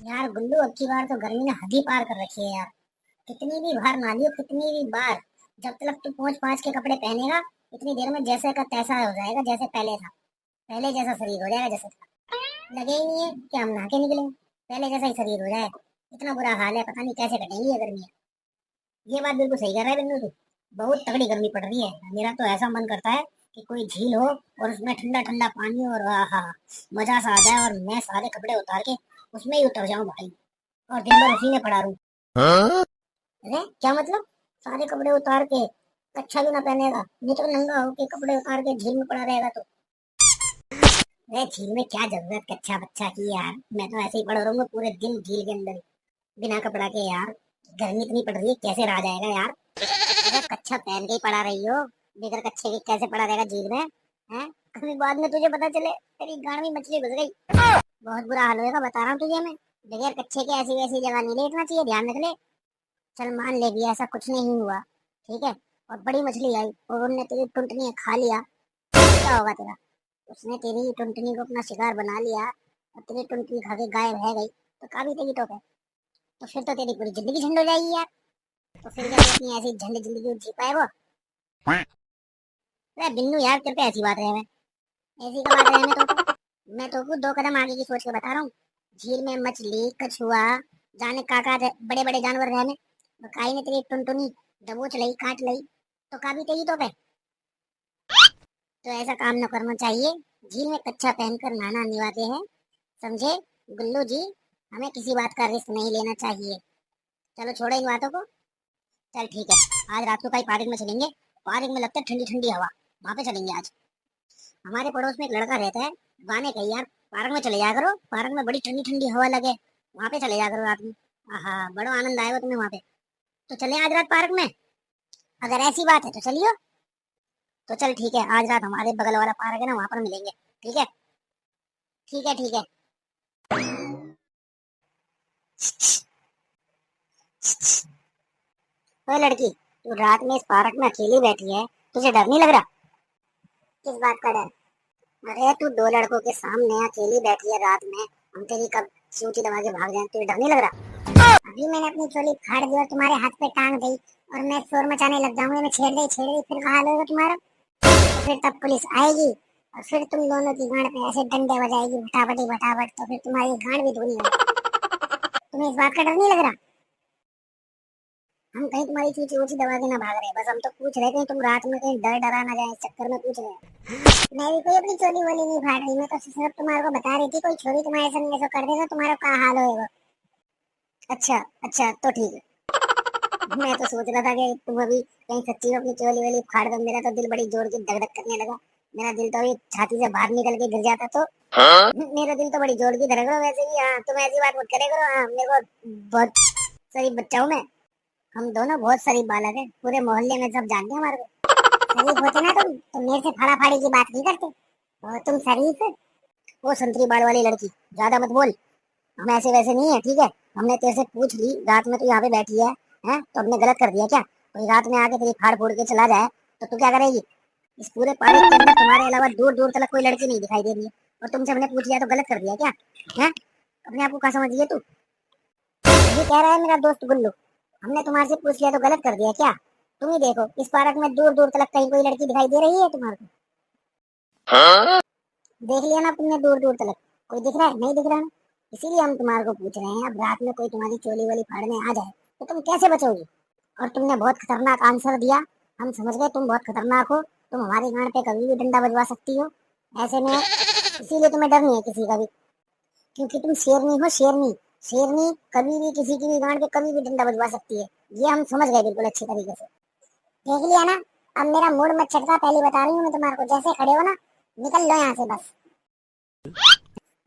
यार गुल्लू, अब की बार तो गर्मी ने हद ही पार कर रखी है यार। कितनी भी बार नहा लियो, कितनी भी बार, जब तक तू पोंछ पाँच के कपड़े पहनेगा इतनी देर में जैसे का तैसा हो जाएगा, जैसे पहले था। पहले जैसा शरीर हो जाएगा जैसे था। लगे ही नहीं है कि हम नहा के निकले, पहले जैसा ही शरीर हो जाए। इतना बुरा हाल है, पता नहीं कैसे कटेंगी ये गर्मी। ये बात बिल्कुल सही कर रहा है बिंदु तू। बहुत तगड़ी गर्मी पड़ रही है। मेरा तो ऐसा मन करता है कि कोई झील हो और उसमें ठंडा ठंडा पानी हो, और आहा, मजा सा आ जाए और मैं सारे कपड़े उतार के उसमें ही उतर जाऊं भाई, और दिन भर उसी में पड़ा रहूं। अरे क्या मतलब, सारे कपड़े उतार के? अच्छा भी ना पहनेगा, नहीं तो नंगा होके कपड़े उतार के झील में पड़ा रहेगा तो? अरे झील में क्या जरूरत कच्चा बच्चा की यार। मैं तो ऐसे ही पड़ा रहूंगा पूरे दिन झील के अंदर बिना कपड़ा के यार। गर्मी इतनी पड़ रही है, कैसे रहा जाएगा यार। अरे कच्छा पहन के ही पड़ा रही हो, बगैर कच्छे के कैसे पड़ा रहेगा झील में? हैं? कभी बाद में तुझे पता चले तेरी गांड में मछली घुस गई, बहुत बुरा हाल होएगा, बता रहा हूँ तुझे मैं। बगैर कच्छे के ऐसी वैसी जगह नहीं लेटना चाहिए, ध्यान रख ले। चल मान ले भी ऐसा कुछ नहीं हुआ, ठीक है, और बड़ी मछली आई और उनने तेरी टुंटनी खा लिया, तो क्या होगा तेरा? उसने तेरी टुंटनी को अपना शिकार बना लिया और तेरी टुंटनी खा के गायब रह गई, तो काफी तेरी तो है। तो फिर तो तेरी पूरी जिंदगी झंड हो जाएगी यार। तो फिर क्या तू अपनी ऐसी झंड जिंदगी जी पाएगा? अरे बिन्नू यार, तेरे पे ऐसी बात है? ऐसी का बात है मैं तो कुछ दो कदम आगे की सोच के बता रहा हूँ। झील में मछली, कछुआ, जाने काका बड़े बड़े जानवर रहने, और काई ने तेरी टुनटुनी दबोच लई, काट लई, तो काबी तेरी तो पे। तो ऐसा काम न करना चाहिए। झील में कच्चा पहनकर नहाना अनिवार्य है, समझे गुल्लू जी? हमें किसी बात का रिस्क नहीं लेना चाहिए। चलो छोड़ो इन बातों को। चल ठीक है, आज रात को कहीं पार्क में चलेंगे। पार्क में लगता है ठंडी ठंडी हवा, वहां पे चलेंगे आज। हमारे पड़ोस में एक लड़का रहता है, गाने का यार। पार्क में चले जाया करो, पार्क में बड़ी ठंडी ठंडी हवा लगे, वहां पे चले जाया करो रात में। आहा, बड़ा आनंद आएगा तुम्हें वहां पे। तो चले आज रात पार्क में? अगर ऐसी बात है तो चलियो। तो चल ठीक है, आज रात हमारे बगल वाला पार्क है ना, वहां पर मिलेंगे। ठीक है, ठीक है, ठीक है। ओए लड़की, तू रात में इस पार्क में अकेली बैठी है, तुझे डर नहीं लग रहा? किस बात का डर? अरे तू दो लड़कों के सामने अकेली बैठी है रात में, हम तेरी कब सीटी दबा के भाग जाए, तुझे डर नहीं लग रहा? अभी मैंने अपनी चोली फाड़ दी और तुम्हारे हाथ पे टांग दी, और मैं शोर मचाने लग जाऊंगी, मैं छेड़ रही, फिर कहाँ होगा तुम्हारा? तो फिर तब पुलिस आएगी और फिर तुम दोनों की गांड पे ऐसे डंडे बजाएगी, फटाफटी फटाफट, तो फिर तुम्हारी गांड भी धोनी होगी। तुम्हें इस बात का डर नहीं लग रहा? हम कहीं तुम्हारी चीची ऊंची दबा के ना भाग रहे, बस हम तो पूछ रहे थे तुम रात में कहीं डर डरा ना जाए, इस चक्कर में पूछ रहे हैं। मैं भी कोई अपनी चोली वोली नहीं फाड़ रही, मैं तो सिर्फ तुम्हारे को बता रही थी, कोई छोरी तुम्हारे संग ऐसा कर देगा तुम्हारा क्या हाल होएगा। अच्छा अच्छा, तो ठीक है। मैं तो सोच रहा था कि तुम अभी कहीं सच्ची में अपनी चोली वोली फाड़ दो, मेरा तो दिल बड़ी जोर की धक धक करने लगा। मेरा दिल तो अभी छाती से बाहर निकल के गिर जाता तो। मेरा दिल तो बड़ी जोर की धड़क रहा वैसे भी। हाँ, तुम ऐसी बात मत करे करो। हाँ, मेरे को बहुत शरीफ बच्चा हूँ मैं। हम दोनों बहुत शरीफ बालक है, पूरे मोहल्ले में सब जानते हैं हमारे को। शरीफ होते ना तुम तो मेरे से फाड़ा फाड़ी की बात नहीं करते। और तुम शरीफ है? वो संतरी बाल वाली लड़की, ज्यादा मत बोल। हम ऐसे वैसे नहीं है, ठीक है? हमने तेरे से पूछ ली, रात में तू यहाँ पे बैठी है, हैं? तो हमने गलत कर दिया क्या? कोई रात में आके तेरी फाड़ फोड़ के चला जाए तो तू क्या करेगी? इस पूरे पार्क के अंदर तुम्हारे अलावा दूर दूर तक कोई लड़की नहीं दिखाई दे रही है, और तुमसे हमने पूछ लिया तो गलत कर दिया क्या? हैं? अपने आप को क्या समझ लिया तू? ये कह रहा है मेरा दोस्त गुल्लू, हमने तुम्हारे से पूछ लिया तो गलत कर दिया क्या? तुम ही देखो, इस पार्क में दूर दूर तक कहीं कोई लड़की दिखाई दे रही है तुम्हारे को? देख लिया ना तुमने दूर दूर तक? कोई दिख रहा है? नहीं दिख रहा ना। इसीलिए हम तुम्हारे को पूछ रहे हैं, अब रात में कोई तुम्हारी चोली वाली फाड़ने आ जाए तो तुम कैसे बचोगी? और तुमने बहुत खतरनाक आंसर दिया। हम समझ गए तुम बहुत खतरनाक हो, तुम हमारी गांड पे कभी भी डंडा बजवा सकती हो। ऐसे में इसीलिए तुम्हें डर नहीं है किसी का भी, क्योंकि तुम शेरनी हो, शेरनी। शेरनी कभी भी किसी की भी गांड पे कभी भी डंडा बजवा सकती है, ये हम समझ गए बिल्कुल अच्छी तरीके से। देख लिया ना? अब मेरा मूड मत चटका, पहले बता रही हूँ मैं तुम्हारे को, जैसे खड़े हो ना, निकल लो यहाँ से बस।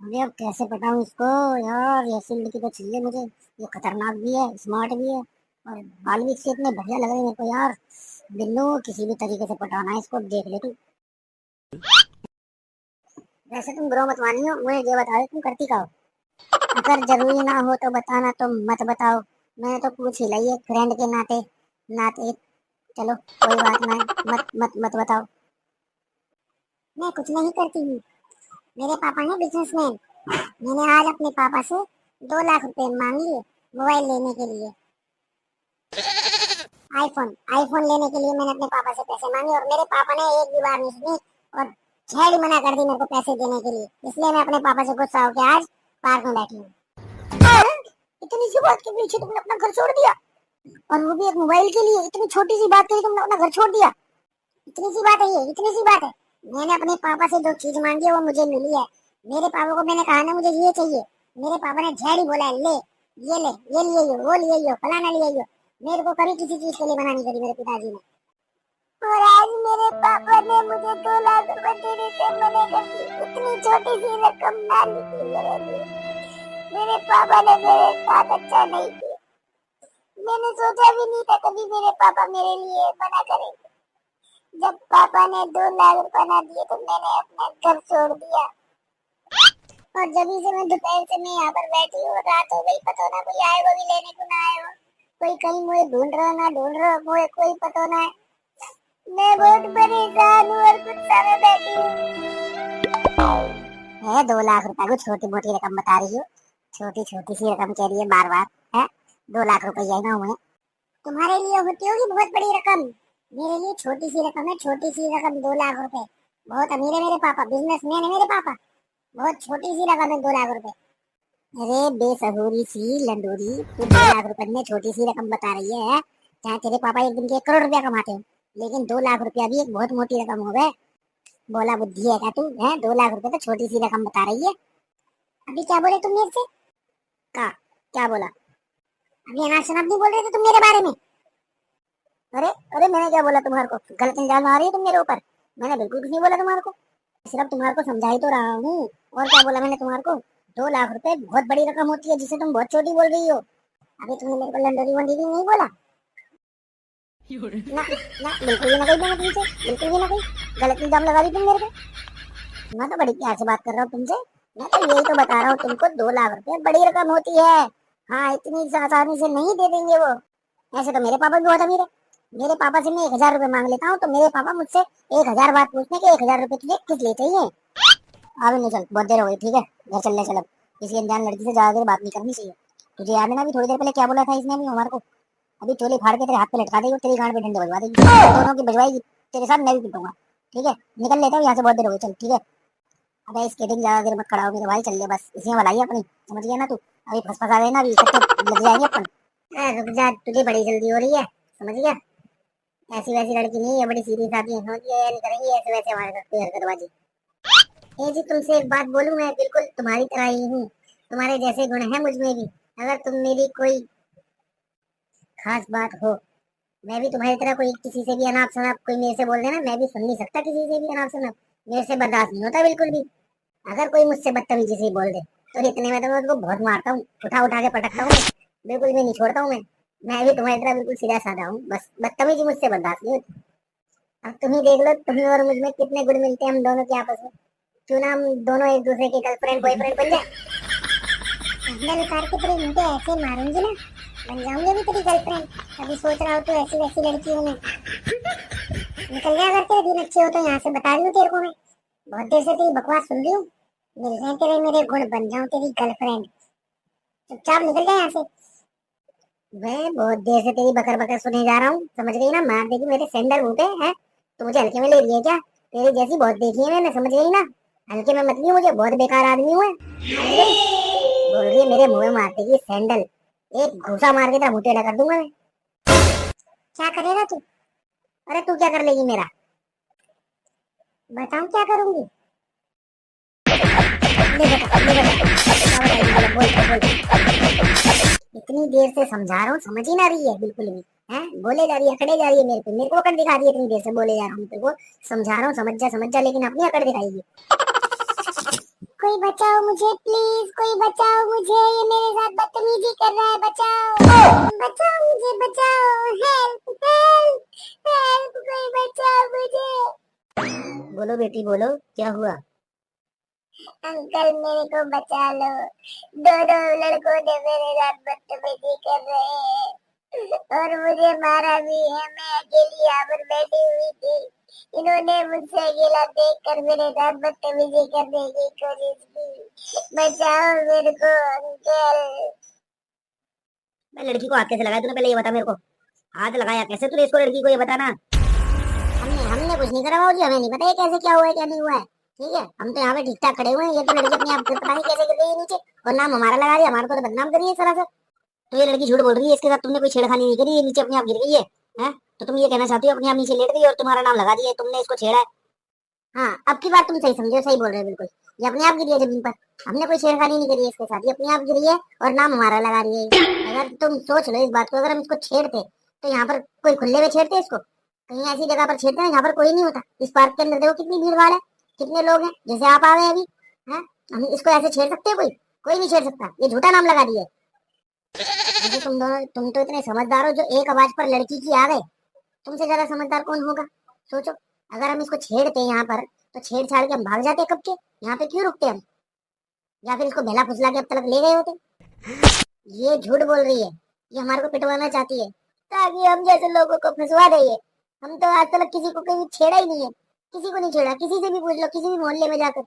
अरे अब कैसे पटाऊं इसको यार, ऐसी लड़की तो चाहिए मुझे। ये खतरनाक भी है, स्मार्ट भी है, और बाल भी इसके इतने बढ़िया लग रहे हैं मेरे को यार। बिल्लू, किसी भी तरीके से पटाना है इसको, देख ले तू। वैसे तुम बुरा मत मानियो, मुझे ये बता दे तुम करती का हो? अगर जरूरी ना हो तो बताना, तो मत बताओ। मैंने तो पूछ ही ली है फ्रेंड के नाते। नाते चलो कोई बात नहीं, मत मत मत बताओ। मैं कुछ नहीं करती हूँ, मेरे पापा हैं बिजनेसमैन। मैंने आज अपने पापा से 2 लाख रुपए मांग लिए मोबाइल लेने के लिए। आईफोन आईफोन लेने के लिए मैंने अपने पापा से पैसे मांगे और मेरे पापा ने एक भी बार नहीं सुनी और छेड़ ही मना कर दी मेरे को पैसे देने के लिए। इसलिए मैं अपने पापा से गुस्सा होकर आज पार्क में बैठी हूँ। इतनी सी बात के पीछे तुमने अपना घर छोड़ दिया, और वो भी एक मोबाइल के लिए। इतनी छोटी सी बात के लिए तुमने अपना घर छोड़ दिया। इतनी सी बात है ये, इतनी सी बात है। मैंने अपने पापा से जो चीज मांगी है वो मुझे मिली है। मेरे पापा को मैंने कहा ना मुझे ये चाहिए, मेरे पापा ने झेड़ ही बोला है, ले ये ले, ये लिए यो, वो लिए यो, फलाना लिए यो। मेरे को कभी किसी चीज के लिए मना नहीं करी मेरे पिताजी ने। और आज मेरे पापा ने मुझे 2 लाख रुपए देने से मना कर दी। इतनी छोटी सी रकम ना निकली मेरे लिए। मेरे पापा ने मेरे साथ अच्छा नहीं किया। मैंने सोचा भी नहीं था कभी मेरे पापा मेरे लिए मना करेंगे। जब पापा ने 2 लाख रुपए ना दिए तो मैंने अपना घर छोड़ दिया। और जब से मैं दोपहर से मैं यहाँ पर बैठी हूँ, रात हो गई, पता ना कोई आए वो भी लेने को ना आए हो। कोई कहीं मुझे ढूंढ रहा ना ढूंढ रहा मुझे कोई पता ना है। मैं बहुत परेशान हूँ और गुस्सा में बैठी हूँ। 2 लाख रुपए को छोटी मोटी रकम बता रही हो? छोटी छोटी सी रकम कह रही है बार बार है। 2 लाख रुपया ना हुए तुम्हारे लिए होती होगी बहुत बड़ी रकम। मेरे लिए छोटी सी रकम है, छोटी सी रकम 2 लाख रुपए। बहुत अमीर है मेरे पापा, बिजनेसमैन है मेरे पापा। बहुत छोटी सी रकम है 2 लाख रुपए। अरे बेसहूरी सी लंडूरी, तू 2 लाख रुपए में छोटी सी रकम बता रही है? चाहे तेरे पापा एक दिन के 1 करोड़ रुपया कमाते हो, लेकिन 2 लाख रुपया भी एक बहुत मोटी रकम हो गए। बोला बुद्धि है क्या तू? है 2 लाख रुपए तो छोटी सी रकम बता रही है। अभी क्या बोले तुम मेरे से? का क्या बोला? अभी अनाप शनाप नहीं बोल रहे थे तुम मेरे बारे में? अरे अरे मैंने क्या बोला तुम्हारे को? गलत इल्जाम आ रही है तुम मेरे ऊपर। मैंने बिल्कुल कुछ नहीं बोला तुम्हारे को। सिर्फ तुम्हारे को समझा ही तो रहा हूँ। और क्या बोला मैंने तुम्हारे को? 2 लाख रुपए बहुत बड़ी रकम होती है जिसे तुम बहुत छोटी बोल रही हो। अभी तुमने मेरे को लंडोरी वंडोरी नहीं बोला ना? ना बिल्कुल भी ना कही मैंने तुमसे, बिल्कुल भी ना कही। गलत इल्जाम लगा रही तुम मेरे पे। मैं तो बड़ी प्यार से बात कर रहा हूँ तुमसे। मैं तो यही तो बता रहा हूँ तुमको, 2 लाख रुपए बड़ी रकम होती है। हाँ, इतनी आसानी से नहीं दे देंगे वो। ऐसे तो मेरे पापा भी बहुत अमीर है। मेरे पापा से मैं 1,000 रुपए मांग लेता हूँ तो मेरे पापा मुझसे 1,000 बात पूछने के 1,000 रुपए तुझे किस लिए चाहिए। अभी नहीं, चल बहुत देर हो गई, ठीक है घर चलने चल। किसी अनजान लड़की से ज्यादा देर बात नहीं करनी चाहिए। तुझे याद है ना अभी थोड़ी देर पहले क्या बोला था इसने भी हमारे को? अभी चोली फाड़ के तेरे हाथ पे लटका देगी और तेरी गांड पे डंडे बजवा देगी। दोनों की बजवाएगी तेरे साथ, मैं भी पिटूंगा। ठीक है निकल लेता हूँ यहाँ से, बहुत देर हो गई, चल ठीक है। अबे स्केटिंग ज्यादा देर मत खड़ा हो मेरे भाई, चल ले बस, इसी में भलाई है अपनी, समझ गया ना तू? अभी फंस फंसा देना, अभी इकट्ठे लग जाएंगे अपन। रुक जा, तुझे बड़ी जल्दी हो रही है, समझ गया? ऐसी वैसी लड़की नहीं है, बड़ी सीधी सादी है, समझ गया? नहीं करेंगी ऐसे वैसे हमारे साथ कोई हरकतबाजी। ये जी तुमसे एक बात बोलूं, मैं बिल्कुल तुम्हारी तरह ही हूँ। तुम्हारे जैसे गुण हैं मुझ में भी। अगर तुम मेरी कोई खास बात हो, मैं भी तुम्हारी तरह कोई किसी से भी अनाप शनाप कोई मेरे से बोल देना, मैं भी सुन नहीं सकता किसी से भी अनाप शनाप। मेरे से बर्दाश्त नहीं होता बिल्कुल भी। अगर कोई मुझसे बदतमीजी से बोल दे तो इतने में तो मैं उसको बहुत मारता हूँ, उठा उठा के पटकता हूँ। बिल्कुल भी नहीं छोड़ता हूँ मैं भी तुम्हारी तरह बिल्कुल सीधा साधा हूँ, बस बदतमीजी मुझसे बर्दाश्त नहीं होती। अब तुम ही देख लो, तुम्हें और मुझ में कितने गुण मिलते हैं हम दोनों के आपस में। क्यों ना हम दोनों एक दूसरे के गर्लफ्रेंड बॉयफ्रेंड बन जाए। सैंडल उतार के तेरे मुंह पे ऐसे मारूंगी ना, बन जाऊंगी भी तेरी गर्लफ्रेंड। अभी सोच रहा हूँ तो ऐसी वैसी लड़कियों में निकल गया। अगर तेरे दिन अच्छे हो तो यहाँ से बता रही हूँ तेरे को मैं। बहुत देर से तेरी बकवास सुन रही हूँ। मिल रहे तेरे मेरे गुण, बन जाऊँ तेरी गर्लफ्रेंड। चुपचाप निकल जाए यहाँ से। मैं बहुत देर से तेरी बकर बकर सुने जा रहा हूँ, समझ गई ना? मार देगी मेरे सैंडल मुंह पे है तो मुझे हल्के में ले रही है क्या? तेरी जैसी बहुत देखी है मैंने, समझ गई ना? हल्के में मत लियो मुझे, बहुत बेकार आदमी हूँ मैं, समझ गई? बोल रही है मेरे मुंह में मार देगी सैंडल, एक घूसा मार के तेरा मुंह टेढ़ा कर दूंगा मैं। क्या करेगा तू? अरे तू क्या कर लेगी मेरा? बताऊं क्या करूंगी? ले बता, ले बता, क्या बताएगी? बोल बोल। इतनी देर से समझा रहा हूँ, समझ ही ना रही है बिल्कुल भी। है बोले जा रही है, अकड़े जा रही है मेरे को अकड़ दिखा रही है। इतनी देर से बोले जा रहा हूँ तेरे को, समझा रहा हूँ समझ जा, लेकिन अपनी अकड़ दिखाएगी। कोई बचाओ मुझे प्लीज, कोई बचाओ मुझे, ये मेरे साथ बदतमीजी कर रहा है, बचाओ बचाओ मुझे, बचाओ, हेल्प हेल्प हेल्प, कोई बचाओ मुझे। बोलो बेटी बोलो, क्या हुआ? अंकल मेरे को बचा लो, दोनों लड़कों ने मेरे साथ बदतमीजी कर रहे हैं और मुझे मारा भी है। मैं अकेली यहाँ पर बैठी हुई थी, इन्होंने मुझसे अकेला देखकर मेरे साथ बदतमीजी करने की कोशिश की। बचाओ मेरे को अंकल। मैं लड़की को हाथ कैसे लगाया तूने, पहले ये बता मेरे को। हाथ लगाया कैसे तूने इसको, लड़की को ये बताना। हमने हमने कुछ नहीं करा बाबूजी, हमें नहीं पता ये कैसे क्या हुआ है क्या नहीं हुआ है। ठीक है, हम तो यहाँ पे ठीक ठाक खड़े हुए हैं, ये तो लड़की अपने आप पता नहीं कैसे गिर गई है नीचे और नाम हमारा लगा दिया, हमारे को तो बदनाम करिए सरासर। तो ये लड़की झूठ बोल रही है, इसके साथ तुमने कोई छेड़खानी नहीं करी, ये नीचे अपने आप गिर गई है। हैं? तो तुम ये कहना चाहती हो अपने आप नीचे लेट गई और तुम्हारा नाम लगा दिया, तुमने इसको छेड़ा है। हाँ, अब की बात तुम सही समझो, सही बोल रहे हो बिल्कुल। ये अपने आप गिरी है जमीन पर, हमने कोई छेड़खानी नहीं करी है इसके साथ, ये अपने आप गिरी है और नाम हमारा लगा रही है। अगर तुम सोच लो इस बात को, अगर हम इसको छेड़ते तो यहाँ पर कोई खुले में छेड़ते इसको, कहीं ऐसी जगह पर छेड़ते हैं जहाँ पर कोई नहीं होता। इस पार्क के अंदर देखो कितनी भीड़ भाड़ है, कितने लोग हैं, जैसे आप आ गए अभी। हैं? हम इसको ऐसे छेड़ सकते हैं? कोई कोई नहीं छेड़ सकता, ये झूठा नाम लगा दिया है। वैसे तुम दोनों, तुम तो इतने समझदार हो जो एक आवाज पर लड़की की आ गए, तुमसे ज्यादा समझदार कौन होगा? सोचो, अगर हम इसको छेड़ते यहाँ पर तो छेड़छाड़ के हम भाग जाते कब के, यहाँ पे क्यों रुकते हम? या फिर इसको भेला फुसला के अब तक ले गए होते। ये झूठ बोल रही है, ये हमारे को पिटवाना चाहती है ताकि हम जैसे लोगों को फंसवा दे। हम तो आज तक किसी को कभी छेड़ा ही नहीं है, किसी को नहीं छेड़ा, किसी से भी पूछ लो, किसी भी मोहल्ले में जाकर।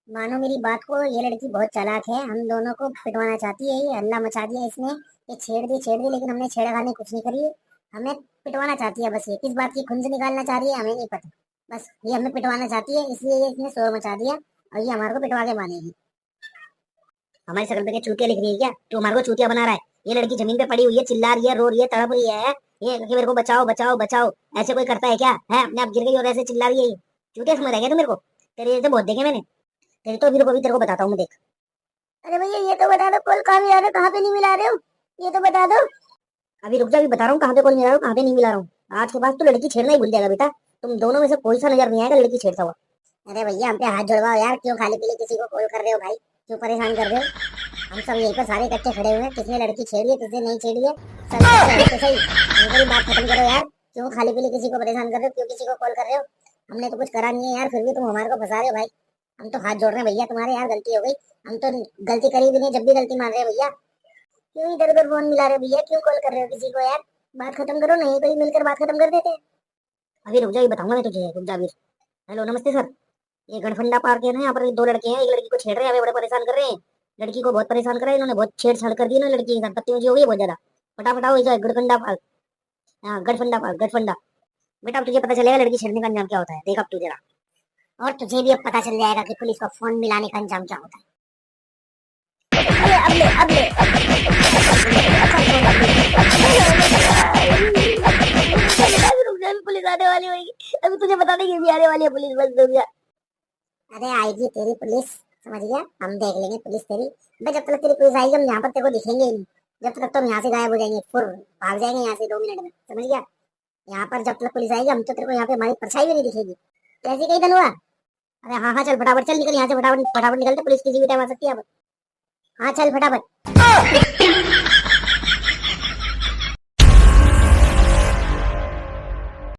मानो मेरी बात को, ये लड़की बहुत चालाक है, हम दोनों को पिटवाना चाहती है, ये हल्ला मचा दिया इसने, ये छेड़ दी, लेकिन हमने छेड़खानी कुछ नहीं करी है। हमें पिटवाना चाहती है बस, ये किस बात की खुंज निकालना चाह रही है हमें नहीं पता, बस ये हमें पिटवाना चाहती है, इसलिए ये इसने शोर मचा दिया और ये हमारे को पिटवा के मानेगी। हमारी शक्ल पे क्या चूतिया लिख रही है क्या, तो हमारे को चूतिया बना रहा है? ये लड़की जमीन पे पड़ी हुई है, चिल्ला रही है, रो रही है, तड़प रही है, ये कि मेरे को बचाओ बचाओ बचाओ, ऐसे कोई करता है क्या? है अपने आप गिर गई और ऐसे चिल्ला रही है ये, चूतिया समझ रहा है क्या तू मेरे को? तेरे जैसे बहुत देखे मैंने, तेरे तो अभी तेरे को बताता हूँ मैं, देख। अरे भैया ये तो बता दो, कॉल कहाँ मिला रहे हो, कहाँ पे नहीं मिला रहे हो, ये तो बता दो। अभी रुक जा, अभी बता रहा हूँ कहाँ पे कॉल मिला रहा हूँ, कहाँ पे नहीं मिला रहा हूँ। आज के बाद तो लड़की छेड़ना ही भूल जाएगा बेटा, तुम दोनों में से कोई सा नजर नहीं आएगा लड़की छेड़ता हुआ। अरे भैया हम पे हाथ जोड़वाओ यार, क्यों खाली पीली किसी को कॉल कर रहे हो भाई, क्यों परेशान कर रहे हो? हम सब यहीं पर सारे इकट्ठे खड़े हुए हैं, किसने लड़की छेड़ी है किसने नहीं छेड़ी है, सब तो सही। हमारी बात खत्म करो यार, क्यों खाली पीली किसी को परेशान कर रहे हो, क्यों किसी को कॉल कर रहे हो? हमने तो कुछ करा नहीं है यार, फिर भी तुम हमारे को फंसा रहे हो भाई। हम तो हाथ जोड़ रहे हैं भैया तुम्हारे, यार गलती हो गई, हम तो गलती करी भी नहीं, जब भी गलती मान रहे हैं भैया। क्यों इधर उधर फोन मिला रहे हो भैया, क्यों कॉल कर रहे हो किसी को यार? बात खत्म करो, नहीं कोई मिलकर बात खत्म कर देते हैं। अभी रुक जा, ये बताऊंगा मैं तुझे, रुक जा अभी। हेलो नमस्ते सर, ये गढ़फंडा पार्क है ना, यहाँ पर दो लड़के हैं, एक लड़की को छेड़ रहे हैं, हमें बड़े परेशान कर रहे हैं। लड़की को बहुत परेशान कर रहे हैं इन्होंने, बहुत छेड़छाड़ कर दी ना लड़की के साथ, बदतमीजी हो गई बहुत ज्यादा। फटाफट आओ, इधर गढ़फंडा पार्क। हाँ गढ़फंडा पार्क, गढ़फंडा। बेटा अब तुझे पता चलेगा लड़की छेड़ने का अंजाम क्या होता है, देख अब तू जरा। और तुझे भी अब पता चल जाएगा कि पुलिस को फोन मिलाने का अंजाम क्या होता है। पुलिस आने वाली होगी, अभी तुझे बता देंगे भी आने वाली है पुलिस, बस रुक जा। अरे आएगी तेरी पुलिस, समझ गया, हम देख लेंगे पुलिस तेरी। जब तक तेरी पुलिस आएगी हम यहाँ पर तेरे को दिखेंगे ही नहीं, जब तक तुम यहाँ से गायब हो जाएंगे, फुर भाग जाएंगे यहाँ से 2 मिनट में, समझ गया? यहाँ पर जब तक पुलिस आएगी हम तो तेरे को यहाँ पे हमारी परछाई भी नहीं दिखेगी। कैसी कहीं धन हुआ? अरे हाँ हाँ चल फटाफट चल, निकल यहाँ से, फटाफट फटाफट निकलते, पुलिस किसी भी टाइम आ सकती है। हाँ चल फटाफट।